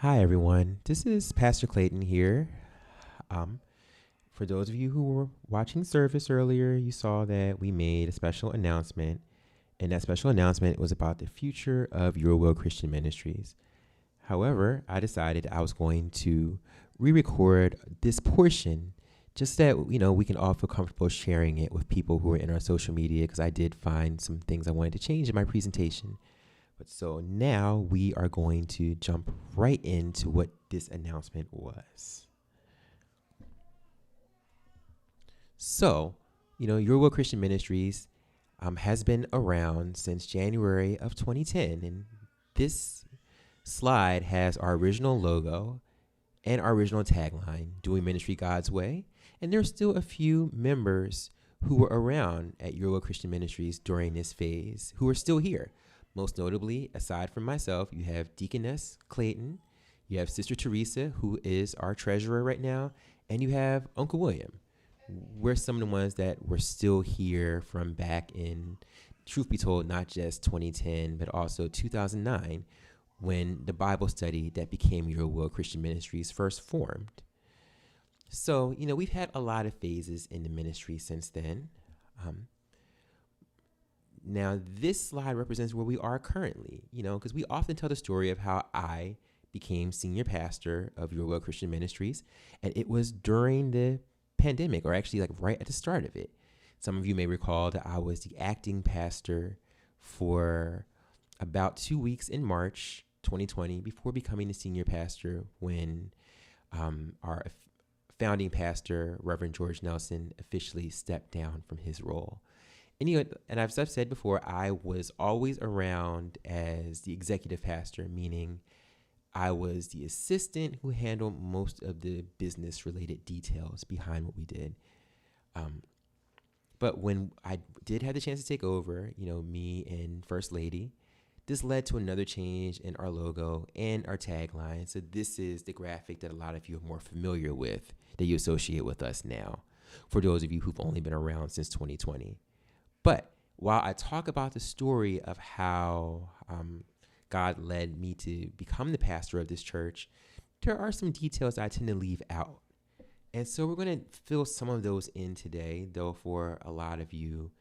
Hi, everyone. This is Pastor Clayton here. Um, for those of you who were watching service earlier, you saw that we made a special announcement, and that special announcement was about the future of Your Will Christian Ministries. However, I decided I was going to re-record this portion just that we can all feel comfortable sharing it with people who are in our social media because I did find some things I wanted to change in my presentation. But so now we are going to jump right into what this announcement was. So, Your Will Christian Ministries has been around since January of 2010. And this slide has our original logo and our original tagline, Doing Ministry God's Way. And there's still a few members who were around at Your Will Christian Ministries during this phase who are still here. Most notably, aside from myself, you have Deaconess Clayton, you have Sister Teresa, who is our treasurer right now, and you have Uncle William. We're some of the ones that were still here from back in, truth be told, not just 2010, but also 2009, when the Bible study that became Your Will Christian Ministries first formed. So, we've had a lot of phases in the ministry since then. Now, this slide represents where we are currently, because we often tell the story of how I became senior pastor of Your Will Christian Ministries, and it was during the pandemic, or actually like right at the start of it. Some of you may recall that I was the acting pastor for about 2 weeks in March 2020 before becoming the senior pastor when our founding pastor, Reverend George Nelson, officially stepped down from his role. And I've said before, I was always around as the executive pastor, meaning I was the assistant who handled most of the business-related details behind what we did. But when I did have the chance to take over, me and First Lady, this led to another change in our logo and our tagline. So this is the graphic that a lot of you are more familiar with, that you associate with us now, for those of you who've only been around since 2020. But while I talk about the story of how God led me to become the pastor of this church, there are some details I tend to leave out. And so we're going to fill some of those in today, though for a lot of you,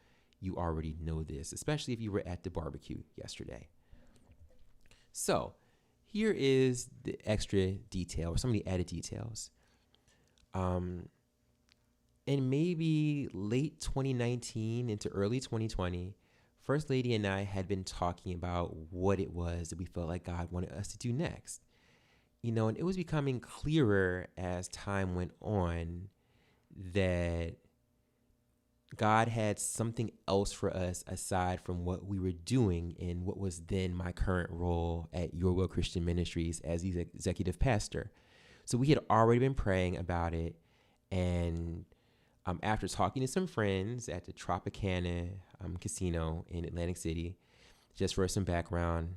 you already know this, especially if you were at the barbecue yesterday. So here is the extra detail, or some of the added details. In maybe late 2019 into early 2020, First Lady and I had been talking about what it was that we felt like God wanted us to do next. And it was becoming clearer as time went on that God had something else for us aside from what we were doing in what was then my current role at Your Will Christian Ministries as the executive pastor. So we had already been praying about it, and after talking to some friends at the Tropicana Casino in Atlantic City, just for some background,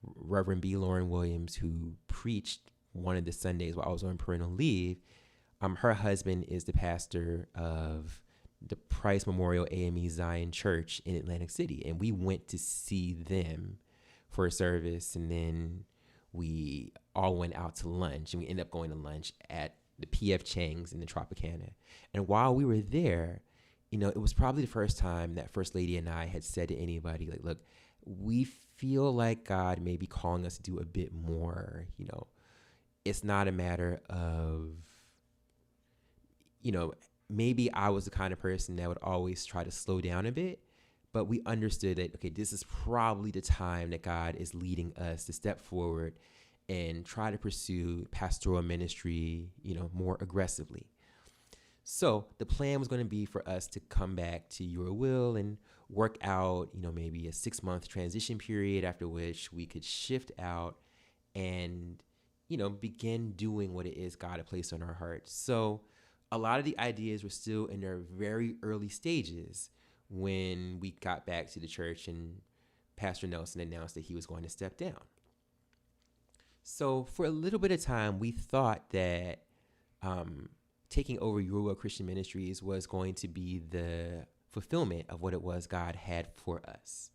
Reverend B. Lauren Williams, who preached one of the Sundays while I was on parental leave, her husband is the pastor of the Price Memorial AME Zion Church in Atlantic City. And we went to see them for a service, and then we all went out to lunch, and we ended up going to lunch at the PF Chang's in the Tropicana. And while we were there, it was probably the first time that First Lady and I had said to anybody, like, look, we feel like God may be calling us to do a bit more. It's not a matter of, maybe I was the kind of person that would always try to slow down a bit, but we understood that, okay, this is probably the time that God is leading us to step forward and try to pursue pastoral ministry, more aggressively. So the plan was going to be for us to come back to Your Will and work out, maybe a 6-month transition period, after which we could shift out and, begin doing what it is God had placed on our hearts. So a lot of the ideas were still in their very early stages when we got back to the church and Pastor Nelson announced that he was going to step down. So for a little bit of time, we thought that taking over Your Will Christian Ministries was going to be the fulfillment of what it was God had for us.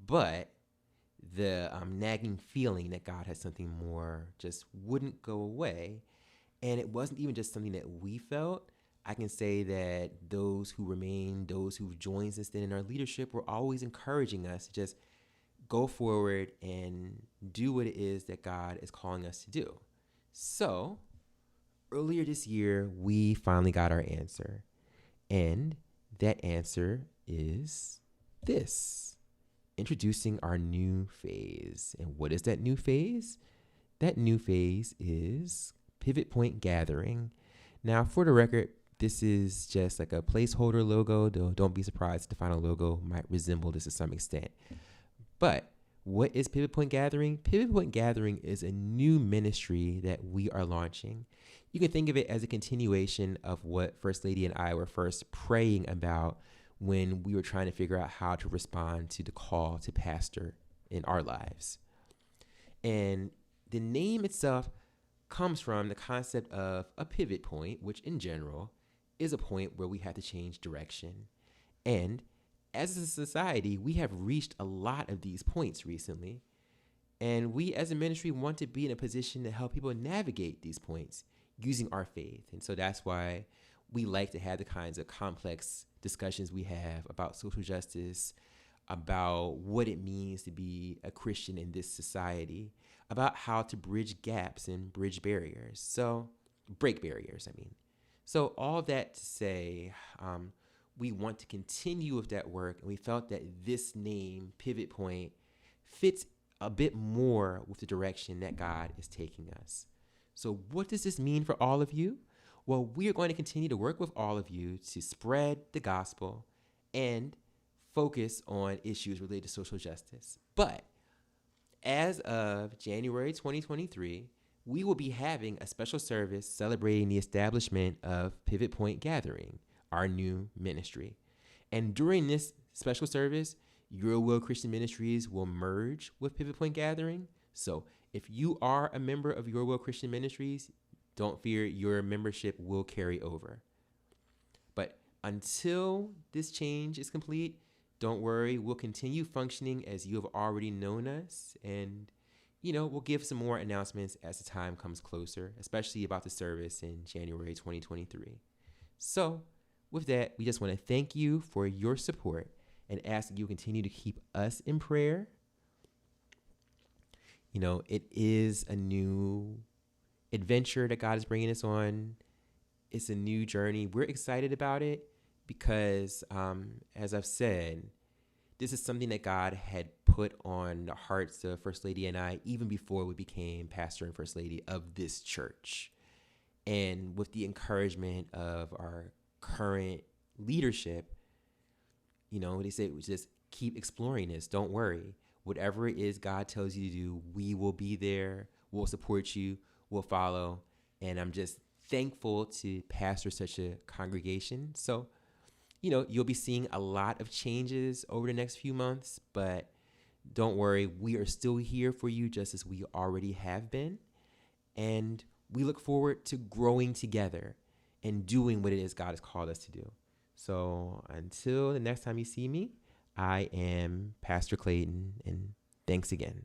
But the nagging feeling that God had something more just wouldn't go away. And it wasn't even just something that we felt. I can say that those who remain, those who joined us then in our leadership, were always encouraging us to just go forward and do what it is that God is calling us to do. So earlier this year, we finally got our answer. And that answer is this: introducing our new phase. And what is that new phase? That new phase is Pivot Point Gathering. Now, for the record, this is just like a placeholder logo. Don't be surprised if the final logo might resemble this to some extent. But what is Pivot Point Gathering? Pivot Point Gathering is a new ministry that we are launching. You can think of it as a continuation of what First Lady and I were first praying about when we were trying to figure out how to respond to the call to pastor in our lives. And the name itself comes from the concept of a pivot point, which in general is a point where we have to change direction. And as a society, we have reached a lot of these points recently. And we as a ministry want to be in a position to help people navigate these points using our faith. And so that's why we like to have the kinds of complex discussions we have about social justice, about what it means to be a Christian in this society, about how to bridge gaps and bridge barriers. So break barriers, I mean. So all that to say, we want to continue with that work, and we felt that this name, Pivot Point, fits a bit more with the direction that God is taking us. So what does this mean for all of you? Well, we are going to continue to work with all of you to spread the gospel and focus on issues related to social justice. But as of January 2023, we will be having a special service celebrating the establishment of Pivot Point Gathering, our new ministry. And during this special service, Your Will Christian Ministries will merge with Pivot Point Gathering. So if you are a member of Your Will Christian Ministries, don't fear, your membership will carry over. But until this change is complete, don't worry, we'll continue functioning as you have already known us. And, we'll give some more announcements as the time comes closer, especially about the service in January 2023. So with that, we just want to thank you for your support and ask that you continue to keep us in prayer. It is a new adventure that God is bringing us on. It's a new journey. We're excited about it because, as I've said, this is something that God had put on the hearts of First Lady and I even before we became pastor and First Lady of this church. And with the encouragement of our current leadership, they say just keep exploring this. Don't worry. Whatever it is God tells you to do, we will be there. We'll support you. We'll follow. And I'm just thankful to pastor such a congregation. So, you'll be seeing a lot of changes over the next few months, but don't worry. We are still here for you just as we already have been. And we look forward to growing together and doing what it is God has called us to do. So until the next time you see me, I am Pastor Clayton, and thanks again.